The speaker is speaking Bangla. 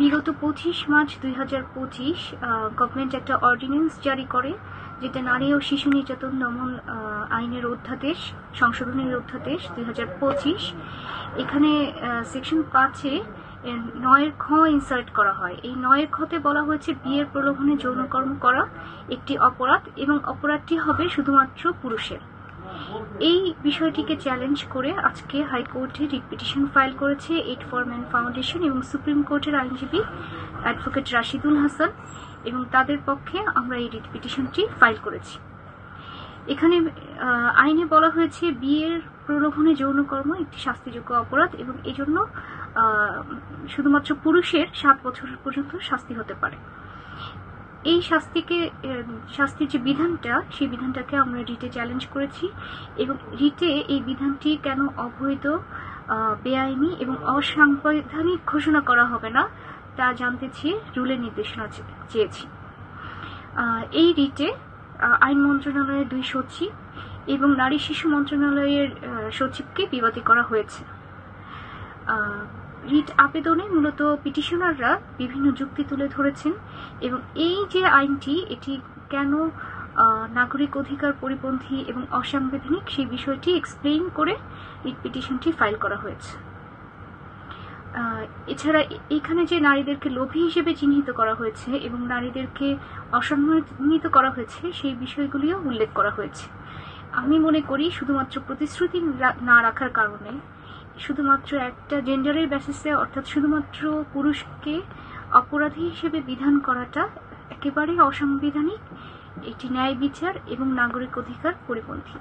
বিগত 25 মার্চ 2025 গভর্নমেন্ট একটা অর্ডিন্যান্স জারি করে, যেটা নারী ও শিশু নির্যাতন দমন আইনের অধ্যাদেশ, সংশোধনের অধ্যাদেশ 2025। এখানে সেকশন 5-এ 9 খ ইনসার্ট করা হয়। এই 9 খতে বলা হয়েছে বিয়ের প্রলোভনে যৌনকর্ম করা একটি অপরাধ এবং অপরাধটি হবে শুধুমাত্র পুরুষের। এই বিষয়টিকে চ্যালেঞ্জ করে আজকে হাইকোর্টে রিট পিটিশন ফাইল করেছে এইড ফর ম্যান ফাউন্ডেশন এবং সুপ্রিম কোর্টের আইনজীবী অ্যাডভোকেট রাশিদুল হাসান, এবং তাদের পক্ষে আমরা এই রিট পিটিশনটি ফাইল করেছি। এখানে আইনে বলা হয়েছে বিয়ের প্রলোভনে যৌনকর্ম একটি শাস্তিযোগ্য অপরাধ এবং এজন্য শুধুমাত্র পুরুষের 7 বছর পর্যন্ত শাস্তি হতে পারে। এই শাস্তির যে বিধানটা, সেই বিধানটাকে আমরা রিটে চ্যালেঞ্জ করেছি এবং রিটে এই বিধানটি কেন অবৈধ, বেআইনি এবং অসাংবিধানিক ঘোষণা করা হবে না তা জানতে চেয়ে রুলের নির্দেশনা চেয়েছি। এই রিটে আইন মন্ত্রণালয়ের 2 সচিব এবং নারী শিশু মন্ত্রণালয়ের সচিবকে বিবাদী করা হয়েছে। রিট আবেদনে মূলত পিটিশনাররা বিভিন্ন যুক্তি তুলে ধরেছেন এবং এই যে আইনটি, এটি কেন নাগরিক অধিকার পরিপন্থী এবং অসাংবিধানিক সেই বিষয়টি এক্সপ্লেইন করে রিট পিটিশনটি ফাইল করা হয়েছে। এছাড়া এখানে যে নারীদেরকে লোভী হিসেবে চিহ্নিত করা হয়েছে এবং নারীদেরকে অসম্মানিত করা হয়েছে, সেই বিষয়গুলিও উল্লেখ করা হয়েছে। আমি মনে করি শুধুমাত্র প্রতিশ্রুতি না রাখার কারণে, শুধুমাত্র একটা জেন্ডারের বেসিসে অর্থাৎ শুধুমাত্র পুরুষকে অপরাধী হিসেবে বিধান করাটা একেবারেই অসাংবিধানিক, এটি ন্যায় বিচার এবং নাগরিক অধিকার পরিপন্থী।